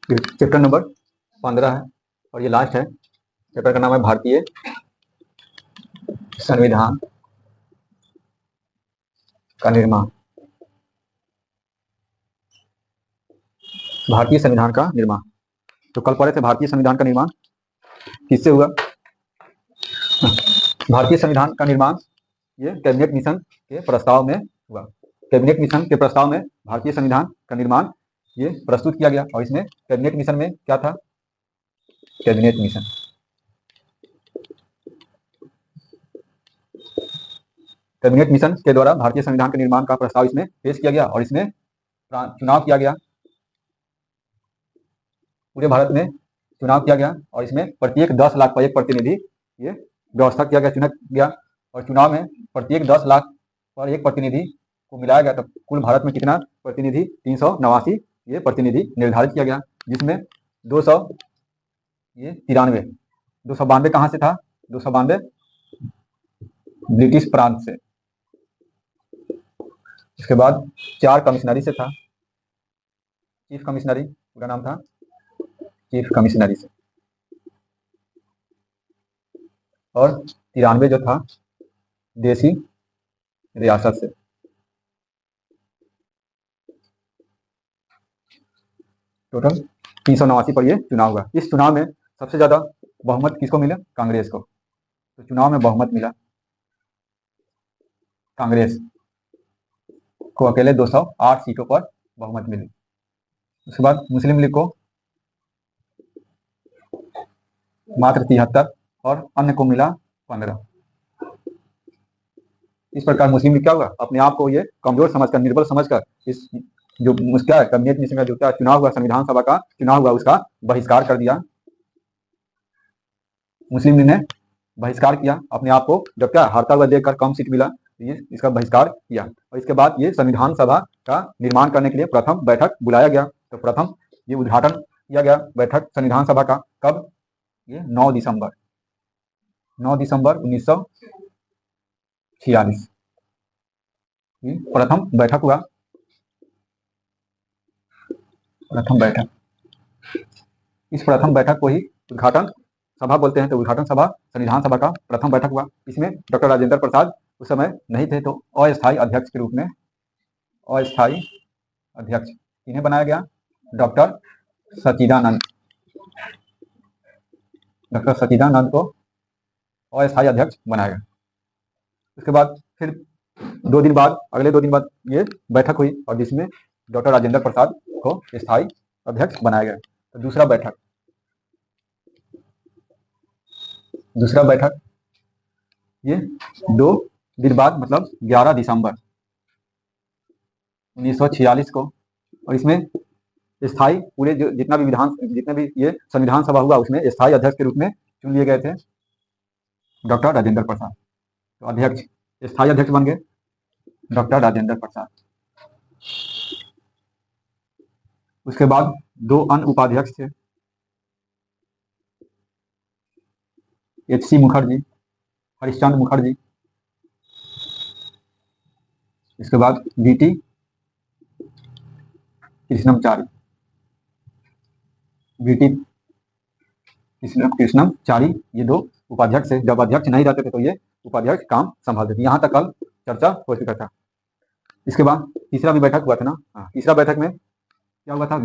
Chapter number 15 है और ये लास्ट है। चैप्टर का नाम है भारतीय संविधान का निर्माण। भारतीय संविधान का निर्माण, तो कल पढ़े थे भारतीय संविधान का निर्माण किससे हुआ। भारतीय संविधान का निर्माण ये कैबिनेट मिशन के प्रस्ताव में हुआ। कैबिनेट मिशन के प्रस्ताव में भारतीय संविधान का निर्माण ये प्रस्तुत किया गया और इसमें कैबिनेट मिशन में क्या था, कैबिनेट मिशन कैबिनेट मिशन के द्वारा भारतीय संविधान के निर्माण का प्रस्ताव इसमें पेश किया गया और इसमें चुनाव किया गया। पूरे भारत में चुनाव किया गया और इसमें प्रत्येक 10 लाख पर एक प्रतिनिधि ये व्यवस्था किया गया, चुना गया। और चुनाव में प्रत्येक 10 लाख पर एक प्रतिनिधि को मिलाया गया, तो कुल भारत में कितना प्रतिनिधि 389 ये प्रतिनिधि निर्धारित किया गया, जिसमें 292 कहाँ से था, 292 ब्रिटिश प्रांत से। इसके बाद 4 कमिश्नरी से था, चीफ कमिश्नरी पूरा नाम था चीफ कमिश्नरी से, और 93 जो था देसी रियासत से। टोटल 389 पर ये चुनाव हुआ। इस चुनाव में सबसे ज्यादा बहुमत किसको मिला, कांग्रेस को। तो चुनाव में बहुमत मिला कांग्रेस को, अकेले 208 सीटों पर बहुमत मिली। उसके बाद मुस्लिम लीग को मात्र 73 और अन्य को मिला 15। इस प्रकार मुस्लिम लीग क्या हुआ, अपने आप को ये कमजोर समझकर, निर्बल समझकर, इस जो क्या कैबिनेट मिशन का जो क्या चुनाव हुआ, संविधान सभा का चुनाव हुआ, उसका बहिष्कार कर दिया। मुस्लिम लीग ने बहिष्कार किया अपने आप को, जब क्या हारता हुआ देखकर कम सीट मिला, ये इसका बहिष्कार किया। और इसके बाद ये संविधान सभा का निर्माण करने के लिए प्रथम बैठक बुलाया गया। तो प्रथम ये उद्घाटन किया गया बैठक संविधान सभा का, कब, ये 9 दिसंबर 1946 प्रथम बैठक हुआ। प्रथम बैठक, इस प्रथम बैठक को ही उद्घाटन सभा बोलते हैं। तो उद्घाटन सभा संविधान सभा का प्रथम बैठक हुआ। इसमें डॉक्टर राजेंद्र प्रसाद उस समय नहीं थे, तो अस्थायी अध्यक्ष के रूप में, अस्थायी अध्यक्ष इन्हें बनाया गया, डॉक्टर सच्चिदानंद। डॉक्टर सच्चिदानंद को अस्थायी अध्यक्ष बनाया गया। उसके बाद फिर अगले 2 दिन बाद ये बैठक हुई और जिसमें डॉक्टर राजेंद्र प्रसाद को स्थायी अध्यक्ष बनाया गया। तो दूसरा बैठक ये 2 दिन बाद, मतलब 11 दिसंबर 1946 को, और इसमें स्थायी पूरे जितना भी ये संविधान सभा हुआ, उसमें स्थायी अध्यक्ष के रूप में चुन लिए गए थे डॉक्टर राजेंद्र प्रसाद। तो अध्यक्ष, स्थायी अध्यक्ष बन गए डॉक्टर राजेंद्र प्रसाद। उसके बाद 2 अन्य उपाध्यक्ष थे, HC मुखर्जी, हरिश्चंद्र मुखर्जी। इसके बाद VT कृष्णमचारी, VT कृष्णमचारी, ये 2 उपाध्यक्ष थे। जब अध्यक्ष नहीं रहते थे तो ये उपाध्यक्ष काम संभालते थे। यहाँ तक कल चर्चा हो चुका था। इसके बाद तीसरा भी बैठक हुआ था ना, तीसरा बैठक में क्या हुआ था,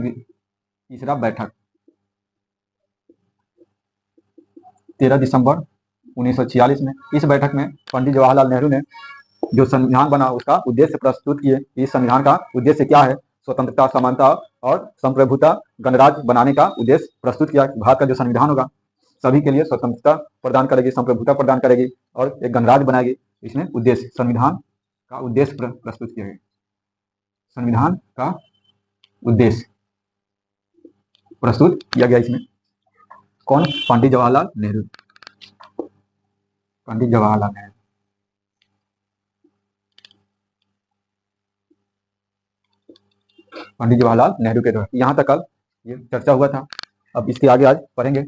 तीसरा बैठक 13 दिसंबर 1946 में। इस बैठक में पंडित जवाहरलाल नेहरू ने जो संविधान बना उसका उद्देश्य प्रस्तुत किए। इस संविधान का उद्देश्य क्या है, स्वतंत्रता, समानता और संप्रभुता गणराज्य बनाने का उद्देश्य प्रस्तुत किया। भारत का जो संविधान होगा सभी के लिए स्वतंत्रता प्रदान करेगी, संप्रभुता प्रदान करेगी और एक गणराज्य बनाएगी। इसमें उद्देश्य, संविधान का उद्देश्य प्रस्तुत किया गया। संविधान का उद्देश्य प्रस्तुत किया गया इसमें। कौन, पंडित जवाहरलाल नेहरू। पंडित जवाहरलाल नेहरू, पंडित जवाहरलाल नेहरू के द्वारा। यहाँ तक कल ये चर्चा हुआ था। अब इसके आगे आज पढ़ेंगे।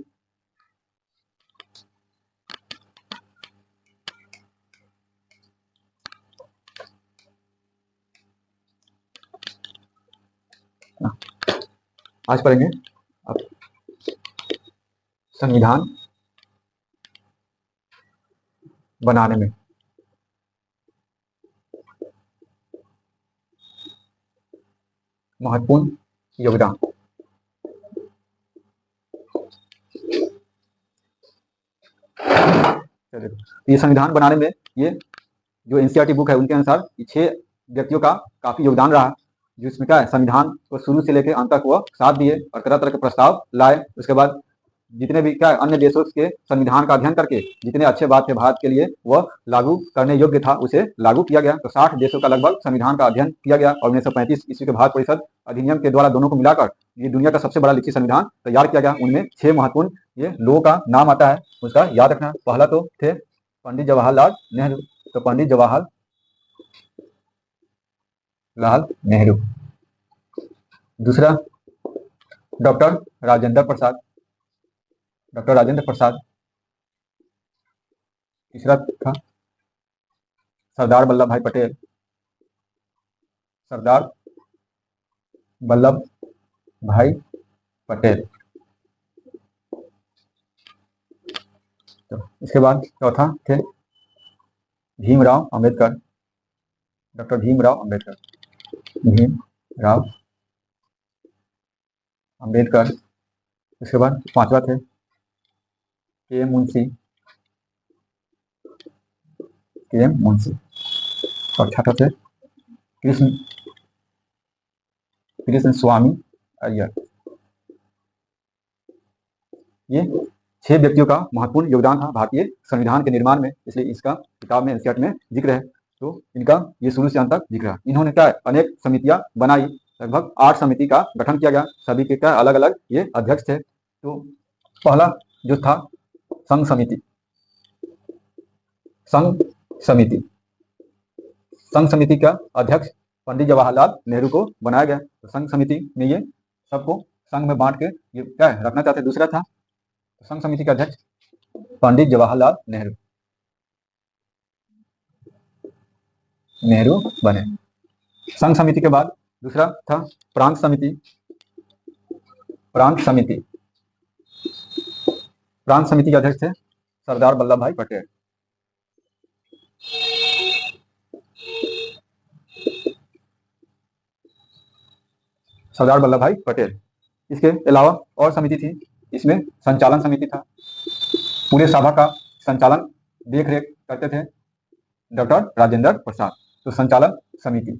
आज पढ़ेंगे अब संविधान बनाने में महत्वपूर्ण योगदान। ये संविधान बनाने में ये जो एनसीईआरटी बुक है उनके अनुसार 6 व्यक्तियों का काफी योगदान रहा, जिसमें क्या है संविधान को शुरू से लेकर अंत तक वह साथ दिए और तरह तरह के प्रस्ताव लाए। उसके बाद जितने भी क्या अन्य देशों के संविधान का अध्ययन करके जितने अच्छे बात थे भारत के लिए वह लागू करने योग्य था उसे लागू किया गया। तो 60 देशों का लगभग संविधान का अध्ययन किया गया और 1935 ईस्वी के भारत परिषद अधिनियम के द्वारा दोनों को मिलाकर ये दुनिया का सबसे बड़ा लिखित संविधान तैयार किया गया। उनमें 6 महत्वपूर्ण ये लोगों का नाम आता है, उसका याद रखना। पहला तो थे पंडित जवाहरलाल नेहरू। तो पंडित जवाहरलाल नेहरू। दूसरा डॉक्टर राजेंद्र प्रसाद। तीसरा था सरदार वल्लभ भाई पटेल। तो इसके बाद चौथा थे भीमराव अंबेडकर। डॉक्टर भीमराव अंबेडकर। इसके बाद पांचवा थे के एम मुंशी। और छठा थे कृष्ण स्वामी अय्यर। ये 6 व्यक्तियों का महत्वपूर्ण योगदान था भारतीय संविधान के निर्माण में, इसलिए इसका किताब में एनसीईआरटी में जिक्र है। तो इनका ये शुरू से अंत तक जिक्र है। इन्होंने क्या अनेक समितियां बनाई, लगभग 8 समिति का गठन किया गया, सभी के क्या अलग अलग ये अध्यक्ष थे। तो पहला जो था संघ समिति का अध्यक्ष पंडित जवाहरलाल नेहरू को बनाया गया। तो संघ समिति में ये सबको संघ में बांट के ये क्या रखना चाहते। दूसरा था संघ समिति के अध्यक्ष पंडित जवाहरलाल नेहरू बने। संघ समिति के बाद दूसरा था प्रांत समिति। प्रांत समिति के अध्यक्ष थे सरदार वल्लभ भाई पटेल। इसके अलावा और समिति थी, इसमें संचालन समिति था। पूरे सभा का संचालन देख रेख करते थे डॉक्टर राजेंद्र प्रसाद। तो संचालन समिति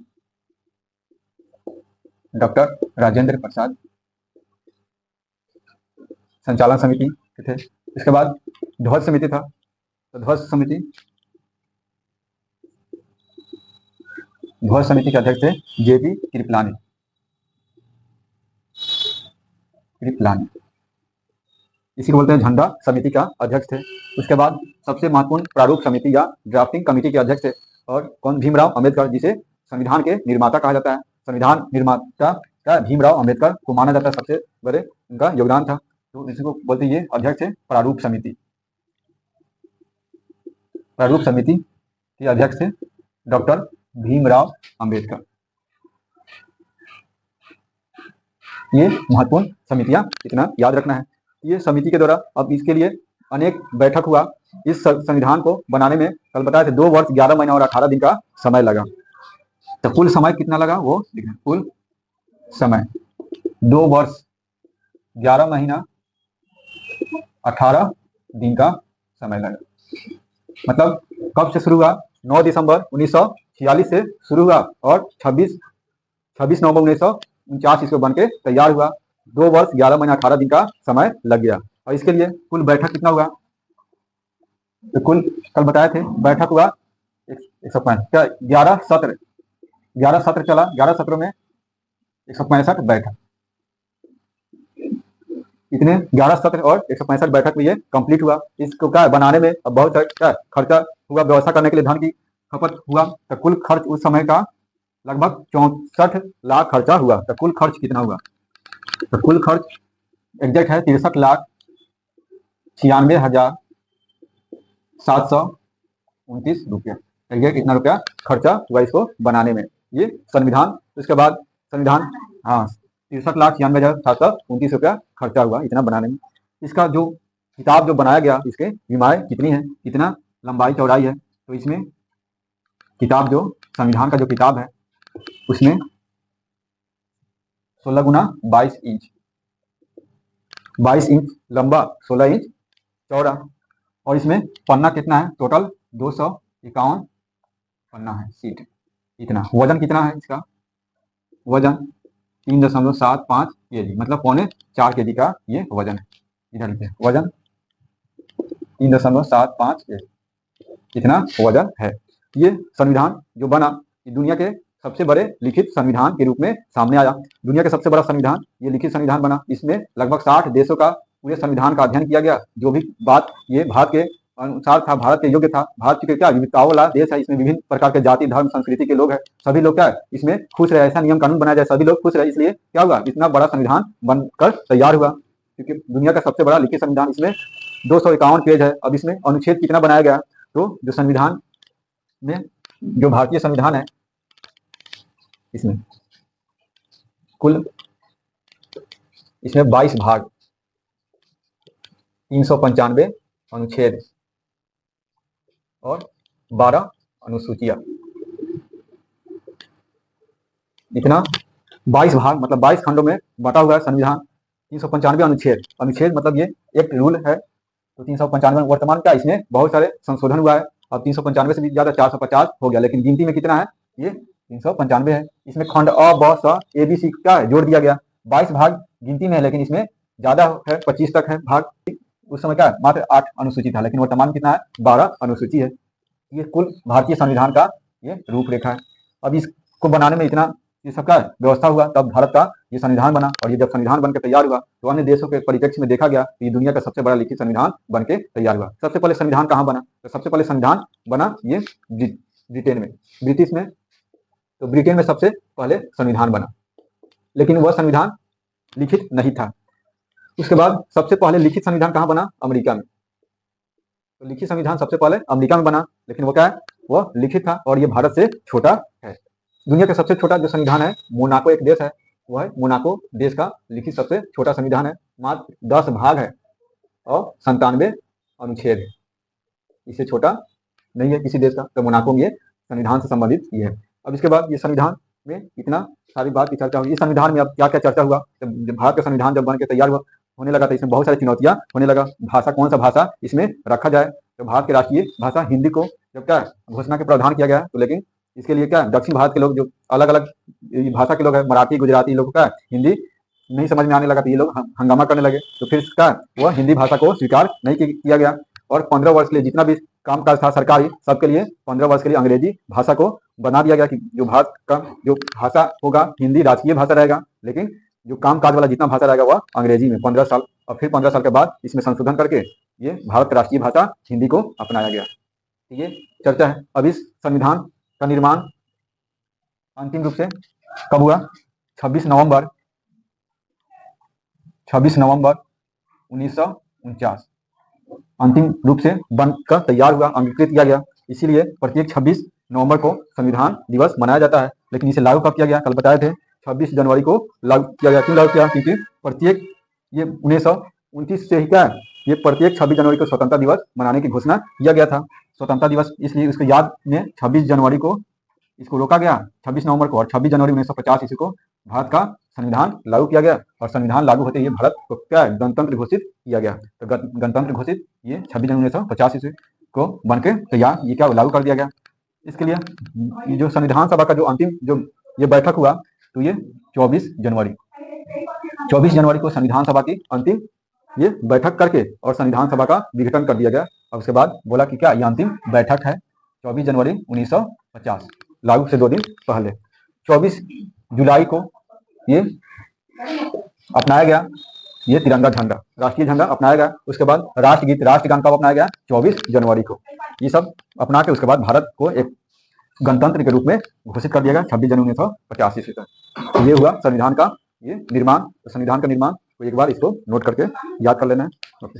डॉक्टर राजेंद्र प्रसाद संचालन समिति थे। इसके बाद ध्वज समिति था। तो ध्वज समिति के अध्यक्ष थे जेपी कृपलानी। इसी को बोलते हैं झंडा समिति का अध्यक्ष थे। उसके बाद सबसे महत्वपूर्ण प्रारूप समिति या ड्राफ्टिंग कमेटी के अध्यक्ष थे और कौन भीमराव अंबेडकर, जिसे संविधान के निर्माता कहा जाता है। संविधान निर्माता का भीमराव अंबेडकर को माना जाता है, सबसे बड़े उनका योगदान था। तो इसको बोलते ये अध्यक्ष है प्रारूप समिति के अध्यक्ष थे डॉक्टर भीमराव अंबेडकर। ये महत्वपूर्ण समितियां इतना याद रखना है। ये समिति के द्वारा अब इसके लिए अनेक बैठक हुआ। इस संविधान को बनाने में कल बताए थे 2 वर्ष 11 महीना और 18 दिन का समय लगा। तो कुल समय कितना लगा वो लिखें। कुल समय 2 वर्ष 11 महीना 18 दिन का समय लगा। मतलब कब से शुरू हुआ? 9 दिसंबर 1946 से शुरू हुआ और 26 नवंबर 1949 इसको बन के तैयार हुआ। 2 वर्ष 11 महीना 18 दिन का समय लग गया। और इसके लिए कुल बैठक कितना हुआ? तो कुल कल बताए थे बैठक हुआ 11 सत्र चला। 11 सत्रों में 165 बैठक। इतने 11 सत्र और 165 बैठक में ये कंप्लीट हुआ। इसको क्या बनाने में अब बहुत क्या खर्चा हुआ, व्यवस्था करने के लिए धन की खपत हुआ। तो कुल खर्च उस समय का लगभग 64 लाख खर्चा हुआ। तो कुल खर्च कितना हुआ? तो कुल खर्च एग्जैक्ट है 63,96,729 रुपया। एग्जैक्ट इतना रुपया खर्चा हुआ इसको बनाने में। ये संविधान। उसके बाद संविधान ₹63,96,729 खर्चा हुआ इतना बनाने में। इसका जो किताब जो बनाया गया, इसके विमाएँ कितनी है, कितना लंबाई चौड़ाई है, तो इसमें किताब जो संविधान का जो किताब है उसमें 16 गुना 22 इंच, 22 इंच लंबा, 16 इंच चौड़ा। और इसमें पन्ना कितना है, टोटल 251 पन्ना है, सीट इतना। वजन कितना है इसका, वजन 3.75 kg, मतलब 3.25 kg का ये वजन है। इधर लिखिए, वजन 3.75 kg, इतना वजन है। ये संविधान जो बना, ये दुनिया के सबसे बड़े लिखित संविधान के रूप में सामने आया। दुनिया का सबसे बड़ा संविधान ये लिखित संविधान बना। इसमें लगभग 60 देशों का पूरे संविधान का अध्ययन किया गया। जो भी बात ये भारत के अनुसार था, भारत के योग्य था। भारत के क्या विविधताओं वाला देश है, इसमें विभिन्न प्रकार के जाति धर्म संस्कृति के लोग हैं। सभी लोग क्या है इसमें खुश रहे, ऐसा नियम कानून बनाया जाए, सभी लोग खुश रहे, इसलिए क्या हुआ, इतना बड़ा संविधान बनकर तैयार हुआ। क्योंकि दुनिया का सबसे बड़ा लिखित संविधान, इसमें 251 पेज है। अब इसमें अनुच्छेद कितना बनाया गया, तो जो संविधान में जो भारतीय संविधान है इसमें कुल इसमें 22 भाग, 395 अनुच्छेद और 12 अनुसूचियां, इतना 22 भाग मतलब 22 खंडों में बटा हुआ है संविधान। 395 अनुच्छेद, अनुच्छेद मतलब ये एक रूल है। तो 395 वर्तमान क्या इसमें बहुत सारे संशोधन हुआ है। अब 395 से भी ज्यादा 450 हो गया, लेकिन गिनती में कितना है, ये 395 है। इसमें खंड अ ब स ए बी सी क्या है जोड़ दिया गया। 22 भाग गिनती में है, लेकिन इसमें ज्यादा है, 25 तक है भाग। उस समय क्या है मात्र 8 अनुसूची था, लेकिन वर्तमान कितना है, 12 अनुसूची है। ये कुल भारतीय संविधान का ये रूपरेखा है। अब इसको बनाने में इतना ये सब का व्यवस्था हुआ, तब भारत का ये संविधान बना। और ये जब संविधान बनकर तैयार हुआ तो अन्य देशों के परिप्रेक्ष्य में देखा गया कि दुनिया का सबसे बड़ा लिखित संविधान बनकर तैयार हुआ। सबसे पहले संविधान कहाँ बना, तो सबसे पहले संविधान बना ये ब्रिटेन में, ब्रिटिश में। तो ब्रिटेन में सबसे पहले संविधान बना, लेकिन वह संविधान लिखित नहीं था। उसके बाद सबसे पहले लिखित संविधान कहाँ बना, अमेरिका में। तो लिखित संविधान सबसे पहले अमेरिका में बना, लेकिन वो क्या है, वह लिखित था और ये भारत से छोटा है। दुनिया का सबसे छोटा जो संविधान है, मोनाको एक देश है, वह है मोनाको देश का लिखित सबसे छोटा संविधान है। मात्र 10 भाग है और 97 अनुच्छेद है। इससे छोटा नहीं है किसी देश का। तो मोनाको में ये संविधान से संबंधित ये है। अब इसके बाद ये संविधान में इतना सारी बात की चर्चा हुई। इस संविधान में अब क्या क्या चर्चा हुआ, जब भारत का संविधान जब बन के तैयार हुआ होने लगा, तो इसमें बहुत सारी चुनौतियां होने लगा। भाषा, कौन सा भाषा इसमें रखा जाए। तो भारत की राष्ट्रीय भाषा हिंदी को जब क्या घोषणा के प्रावधान किया गया, तो लेकिन इसके लिए क्या दक्षिण भारत के लोग जो अलग अलग भाषा के लोग हैं, मराठी गुजराती लोग का हिंदी नहीं समझ में आने लगा, तो ये लोग हंगामा करने लगे। तो फिर इसका वह हिंदी भाषा को स्वीकार नहीं किया गया। और 15 वर्ष के लिए जितना भी कामकाज था सरकारी, सबके लिए 15 वर्ष के लिए अंग्रेजी भाषा को बना दिया गया कि जो भारत का जो भाषा होगा हिंदी राजकीय भाषा रहेगा, लेकिन जो कामकाज वाला जितना भाषा रहेगा वह अंग्रेजी में 15 साल। और फिर 15 साल के बाद इसमें संशोधन करके ये भारत का राष्ट्रीय भाषा हिंदी को अपनाया गया। ये चर्चा है। अब इस संविधान का निर्माण अंतिम रूप से कब हुआ, 26 नवंबर 1949 अंतिम रूप से बनकर तैयार हुआ, अंगीकृत किया गया। इसीलिए प्रत्येक 26 नवंबर को संविधान दिवस मनाया जाता है। लेकिन इसे लागू कब किया गया, कल बताए थे 26 जनवरी को लागू किया गया। क्यों लागू किया, क्योंकि प्रत्येक ये 1929 से ही क्या है, ये प्रत्येक 26 जनवरी को स्वतंत्रता दिवस मनाने की घोषणा किया गया था। स्वतंत्रता दिवस इसलिए उसको याद में 26 जनवरी को इसको रोका गया, 26 नवंबर को। और 26 जनवरी 1950 ईस्वी को भारत का संविधान लागू किया गया। और संविधान लागू होते ही भारत को क्या गणतंत्र घोषित किया गया। तो गणतंत्र घोषित ये 26 जनवरी 1950 ईस्वी को बनके तैयार ये क्या लागू कर दिया गया। इसके लिए ये जो संविधान सभा का जो अंतिम जो ये बैठक हुआ, तो ये 24 जनवरी को संविधान सभा की अंतिम ये बैठक करके और संविधान सभा का विघटन कर दिया गया। और उसके बाद बोला कि क्या ये अंतिम बैठक है। 24 जनवरी 1950 लागू से 2 दिन पहले 24 जुलाई को ये अपनाया गया, ये तिरंगा झंडा, राष्ट्रीय झंडा अपनाया गया। उसके बाद राष्ट्रगीत राष्ट्रगान कब अपनाया गया, 24 जनवरी को। ये सब अपना के उसके बाद भारत को एक गणतंत्र के रूप में घोषित कर दिया गया 26 जनवरी 1985 ईस्वी तक। ये हुआ संविधान का ये निर्माण। संविधान का निर्माण तो एक बार इसको नोट करके याद कर लेना है। ओके।